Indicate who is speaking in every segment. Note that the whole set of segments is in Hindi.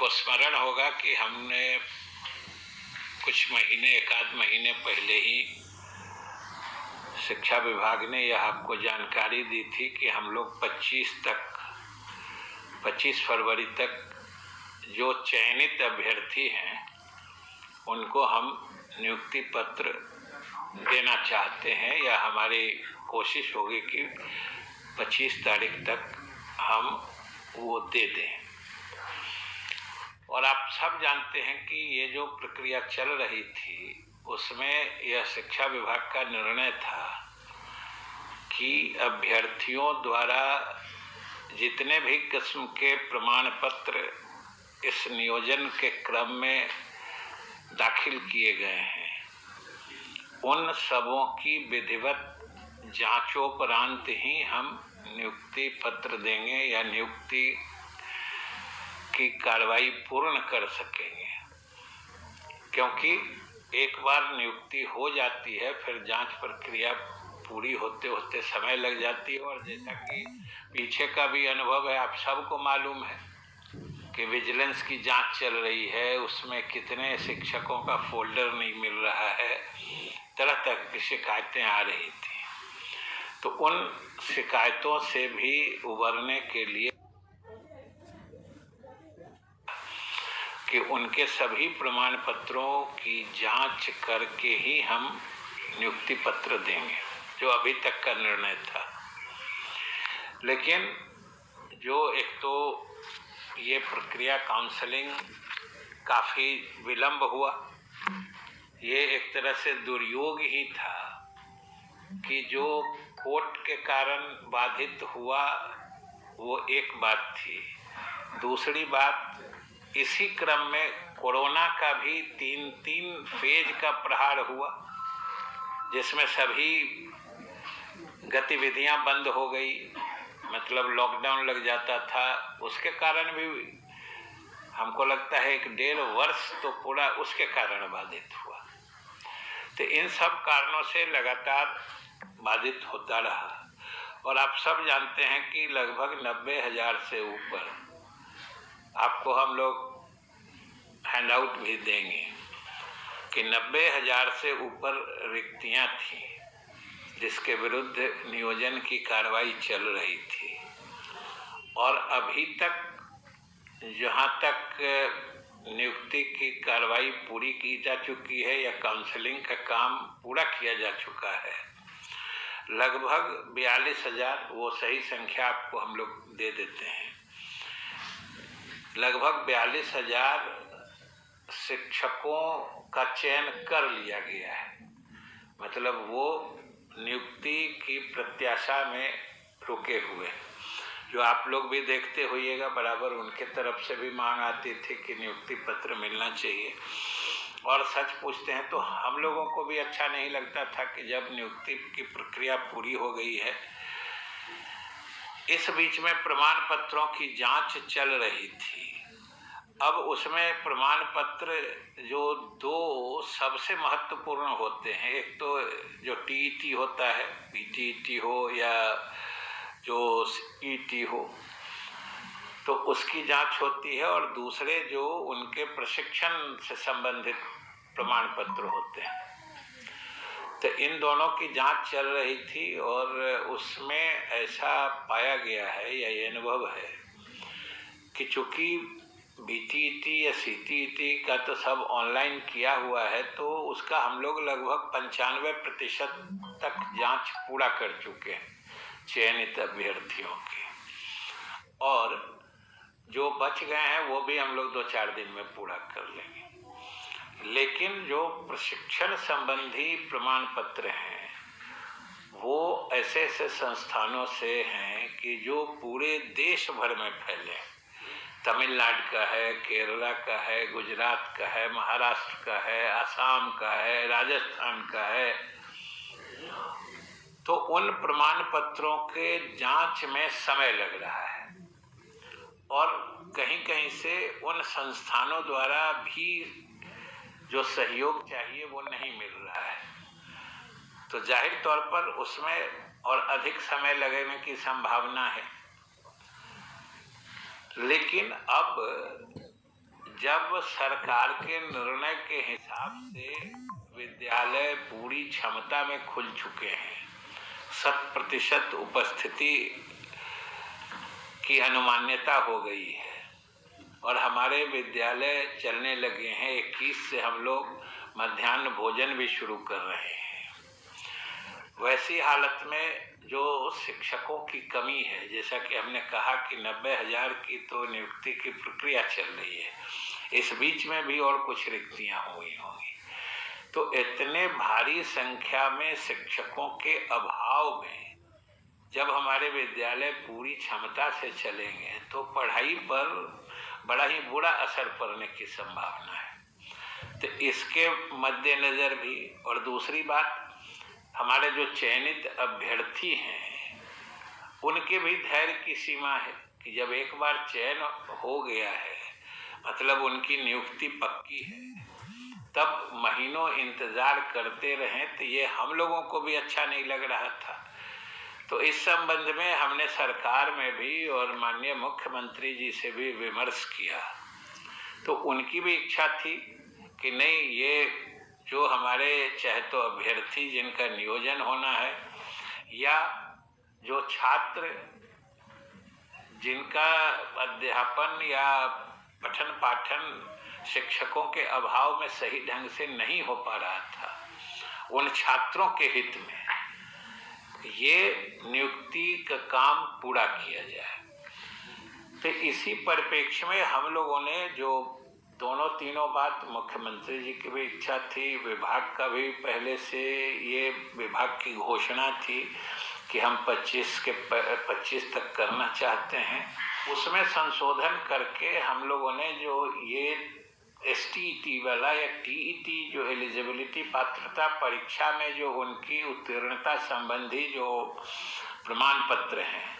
Speaker 1: आपको स्मरण होगा कि हमने कुछ महीने, एक आध महीने पहले ही शिक्षा विभाग ने यह आपको जानकारी दी थी कि हम लोग 25 फरवरी तक जो चयनित अभ्यर्थी हैं उनको हम नियुक्ति पत्र देना चाहते हैं, या हमारी कोशिश होगी कि 25 तारीख तक हम वो दे दें। और आप सब जानते हैं कि ये जो प्रक्रिया चल रही थी उसमें यह शिक्षा विभाग का निर्णय था कि अभ्यर्थियों द्वारा जितने भी किस्म के प्रमाण पत्र इस नियोजन के क्रम में दाखिल किए गए हैं उन सबों की विधिवत जांचोपरांत ही हम नियुक्ति पत्र देंगे या नियुक्ति की कार्रवाई पूर्ण कर सकेंगे, क्योंकि एक बार नियुक्ति हो जाती है फिर जांच प्रक्रिया पूरी होते होते समय लग जाती है। और जैसा कि पीछे का भी अनुभव है, आप सबको मालूम है कि विजिलेंस की जांच चल रही है, उसमें कितने शिक्षकों का फोल्डर नहीं मिल रहा है, तरह तरह की शिकायतें आ रही थी। तो उन शिकायतों से भी उबरने के लिए कि उनके सभी प्रमाण पत्रों की जांच करके ही हम नियुक्ति पत्र देंगे, जो अभी तक का निर्णय था। लेकिन जो एक तो ये प्रक्रिया काउंसलिंग काफ़ी विलंब हुआ, ये एक तरह से दुर्योग ही था कि जो कोर्ट के कारण बाधित हुआ वो एक बात थी। दूसरी बात, इसी क्रम में कोरोना का भी 3 फेज का प्रहार हुआ, जिसमें सभी गतिविधियां बंद हो गई, मतलब लॉकडाउन लग जाता था। उसके कारण भी हमको लगता है 1.5 वर्ष तो पूरा उसके कारण बाधित हुआ। तो इन सब कारणों से लगातार बाधित होता रहा। और आप सब जानते हैं कि लगभग 90,000 से ऊपर आपको हम लोग हैंडआउट भी देंगे कि 90,000 से ऊपर रिक्तियां थी जिसके विरुद्ध नियोजन की कार्रवाई चल रही थी। और अभी तक जहां तक नियुक्ति की कार्रवाई पूरी की जा चुकी है या काउंसलिंग का काम पूरा किया जा चुका है, लगभग 42,000, वो सही संख्या आपको हम लोग दे देते हैं, लगभग 42,000 शिक्षकों का चयन कर लिया गया है। मतलब वो नियुक्ति की प्रत्याशा में रुके हुए, जो आप लोग भी देखते होइएगा, बराबर उनके तरफ से भी मांग आती थी कि नियुक्ति पत्र मिलना चाहिए। और सच पूछते हैं तो हम लोगों को भी अच्छा नहीं लगता था कि जब नियुक्ति की प्रक्रिया पूरी हो गई है, इस बीच में प्रमाण पत्रों की जांच चल रही थी। अब उसमें प्रमाण पत्र जो 2 सबसे महत्वपूर्ण होते हैं, एक तो जो टीईटी होता है, पीटीईटी हो या जो ईटी हो, तो उसकी जांच होती है, और दूसरे जो उनके प्रशिक्षण से संबंधित प्रमाण पत्र होते हैं। तो इन दोनों की जांच चल रही थी और उसमें ऐसा पाया गया है या ये अनुभव है कि चूंकि बीटीईटी या सीटीईटी का तो सब ऑनलाइन किया हुआ है, तो उसका हम लोग लगभग 95% तक जांच पूरा कर चुके हैं चयनित अभ्यर्थियों की, और जो बच गए हैं वो भी हम लोग 2-4 दिन में पूरा कर लेंगे। लेकिन जो प्रशिक्षण संबंधी प्रमाण पत्र हैं वो ऐसे ऐसे संस्थानों से हैं कि जो पूरे देश भर में फैले, तमिलनाडु का है, केरला का है, गुजरात का है, महाराष्ट्र का है, असम का है, राजस्थान का है। तो उन प्रमाण पत्रों के जांच में समय लग रहा है और कहीं कहीं से उन संस्थानों द्वारा भी जो सहयोग चाहिए वो नहीं मिल रहा है। तो जाहिर तौर पर उसमें और अधिक समय लगने की संभावना है। लेकिन अब जब सरकार के निर्णय के हिसाब से विद्यालय पूरी क्षमता में खुल चुके हैं, 100% उपस्थिति की अनुमान्यता हो गई है और हमारे विद्यालय चलने लगे हैं, 21 से हम लोग मध्याह्न भोजन भी शुरू कर रहे हैं। वैसी हालत में जो शिक्षकों की कमी है, जैसा कि हमने कहा कि 90,000 की तो नियुक्ति की प्रक्रिया चल रही है, इस बीच में भी और कुछ रिक्तियां हुई होंगी। तो इतने भारी संख्या में शिक्षकों के अभाव में जब हमारे विद्यालय पूरी क्षमता से चलेंगे तो पढ़ाई पर बड़ा ही बुरा असर पड़ने की संभावना है। तो इसके मद्देनजर भी, और दूसरी बात, हमारे जो चयनित अभ्यर्थी हैं उनके भी धैर्य की सीमा है कि जब एक बार चयन हो गया है, मतलब उनकी नियुक्ति पक्की है, तब महीनों इंतजार करते रहें तो ये हम लोगों को भी अच्छा नहीं लग रहा था। तो इस संबंध में हमने सरकार में भी और माननीय मुख्यमंत्री जी से भी विमर्श किया। तो उनकी भी इच्छा थी कि नहीं, ये जो हमारे चहेतो अभ्यर्थी जिनका नियोजन होना है या जो छात्र जिनका अध्यापन या पठन पाठन शिक्षकों के अभाव में सही ढंग से नहीं हो पा रहा था, उन छात्रों के हित में ये नियुक्ति का काम पूरा किया जाए। तो इसी परिप्रेक्ष्य में हम लोगों ने जो दोनों तीनों बात, मुख्यमंत्री जी की भी इच्छा थी, विभाग का भी पहले से ये विभाग की घोषणा थी कि हम 25 तक करना चाहते हैं, उसमें संशोधन करके हम लोगों ने जो ये STET वाला या TET जो एलिजिबिलिटी पात्रता परीक्षा में जो उनकी उत्तीर्णता संबंधी जो प्रमाण पत्र हैं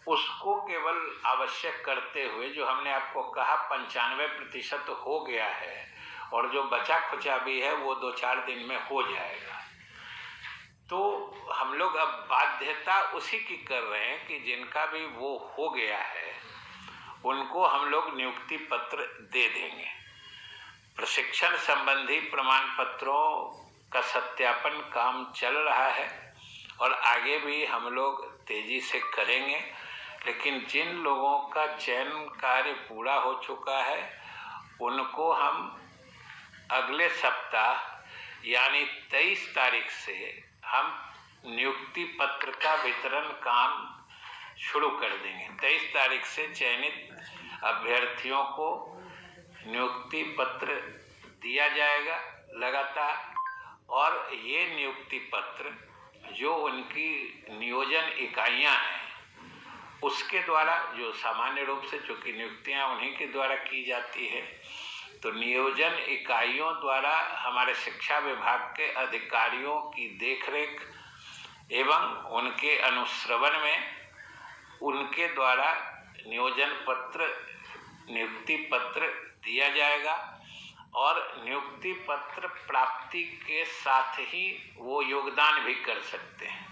Speaker 1: उसको केवल आवश्यक करते हुए, जो हमने आपको कहा 95% हो गया है और जो बचा खुचा भी है वो 2-4 दिन में हो जाएगा। तो हम लोग अब बाध्यता उसी की कर रहे हैं कि जिनका भी वो हो गया है उनको हम लोग नियुक्ति पत्र दे देंगे। प्रशिक्षण संबंधी प्रमाण पत्रों का सत्यापन काम चल रहा है और आगे भी हम लोग तेजी से करेंगे, लेकिन जिन लोगों का चयन कार्य पूरा हो चुका है उनको हम अगले सप्ताह यानी 23 तारीख से हम नियुक्ति पत्र का वितरण काम शुरू कर देंगे। 23 तारीख से चयनित अभ्यर्थियों को नियुक्ति पत्र दिया जाएगा लगातार, और ये नियुक्ति पत्र जो उनकी नियोजन इकाइयां हैं उसके द्वारा, जो सामान्य रूप से चूँकि नियुक्तियां उन्हीं के द्वारा की जाती है, तो नियोजन इकाइयों द्वारा हमारे शिक्षा विभाग के अधिकारियों की देखरेख एवं उनके अनुश्रवण में उनके द्वारा नियोजन पत्र, नियुक्ति पत्र दिया जाएगा और नियुक्ति पत्र प्राप्ति के साथ ही वो योगदान भी कर सकते हैं।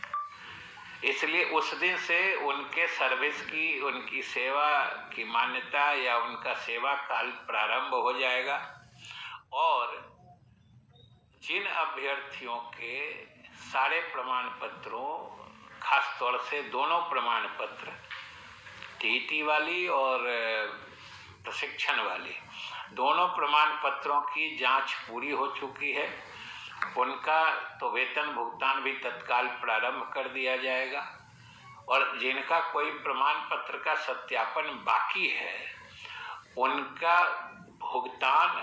Speaker 1: इसलिए उस दिन से उनके सर्विस की, उनकी सेवा की मान्यता या उनका सेवा काल प्रारंभ हो जाएगा। और जिन अभ्यर्थियों के सारे प्रमाण पत्रों, खास तौर से दोनों प्रमाण पत्र, TET वाली और प्रशिक्षण वाली, दोनों प्रमाण पत्रों की जांच पूरी हो चुकी है, उनका तो वेतन भुगतान भी तत्काल प्रारंभ कर दिया जाएगा। और जिनका कोई प्रमाण पत्र का सत्यापन बाकी है उनका भुगतान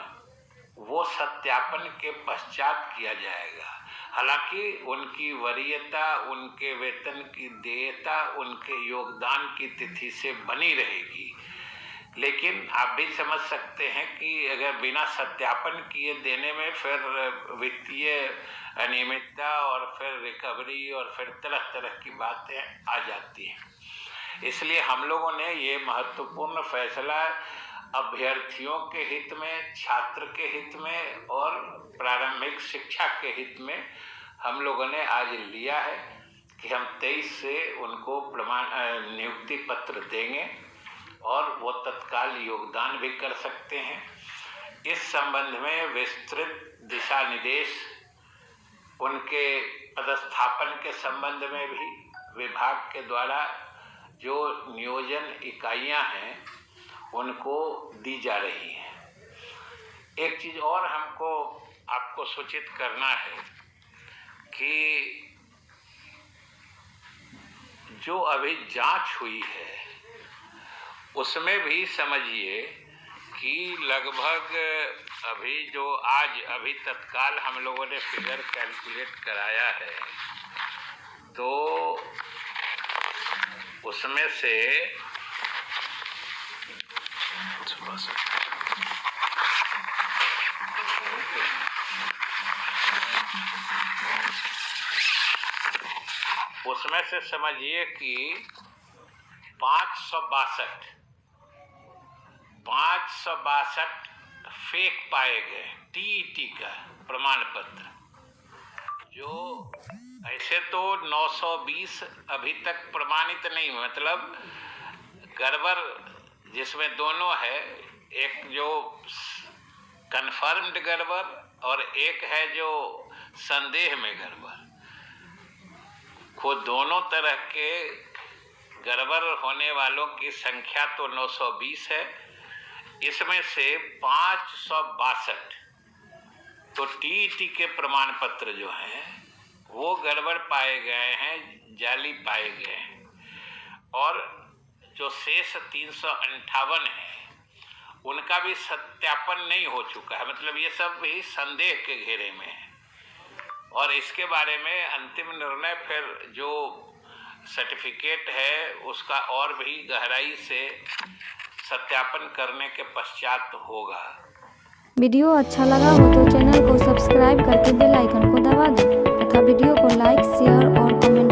Speaker 1: वो सत्यापन के पश्चात किया जाएगा। हालांकि उनकी वरीयता, उनके वेतन की देयता उनके योगदान की तिथि से बनी रहेगी, लेकिन आप भी समझ सकते हैं कि अगर बिना सत्यापन किए देने में फिर वित्तीय अनियमितता और फिर रिकवरी और फिर तरह तरह की बातें आ जाती हैं। इसलिए हम लोगों ने ये महत्वपूर्ण फैसला अभ्यर्थियों के हित में, छात्र के हित में और प्रारंभिक शिक्षा के हित में हम लोगों ने आज लिया है कि हम 23 से उनको प्रमाण नियुक्ति पत्र देंगे और वो तत्काल योगदान भी कर सकते हैं। इस संबंध में विस्तृत दिशा निर्देश उनके पदस्थापन के संबंध में भी विभाग के द्वारा जो नियोजन इकाइयां हैं उनको दी जा रही हैं। एक चीज और हमको आपको सूचित करना है कि जो अभी जांच हुई है उसमें भी समझिए कि लगभग अभी तत्काल हम लोगों ने फिगर कैलकुलेट कराया है तो उसमें से समझिए कि 562 फेक पाए गए टीईटी का प्रमाण पत्र। जो ऐसे तो 920 अभी तक प्रमाणित नहीं, मतलब गड़बड़ जिसमें दोनों है, एक जो कंफर्म्ड गड़बड़ और एक है जो संदेह में गड़बड़। को दोनों तरह के गड़बड़ होने वालों की संख्या तो 920 है। इसमें से 562 तो टीईटी के प्रमाण पत्र जो हैं वो गड़बड़ पाए गए हैं, जाली पाए गए हैं। और जो शेष 358 है उनका भी सत्यापन नहीं हो चुका है, मतलब ये सब भी संदेह के घेरे में है। और इसके बारे में अंतिम निर्णय फिर जो सर्टिफिकेट है उसका और भी गहराई से सत्यापन करने के पश्चात होगा।
Speaker 2: वीडियो अच्छा लगा हो तो चैनल को सब्सक्राइब करके बेल आइकन को दबा दें तथा वीडियो को लाइक, शेयर और कमेंट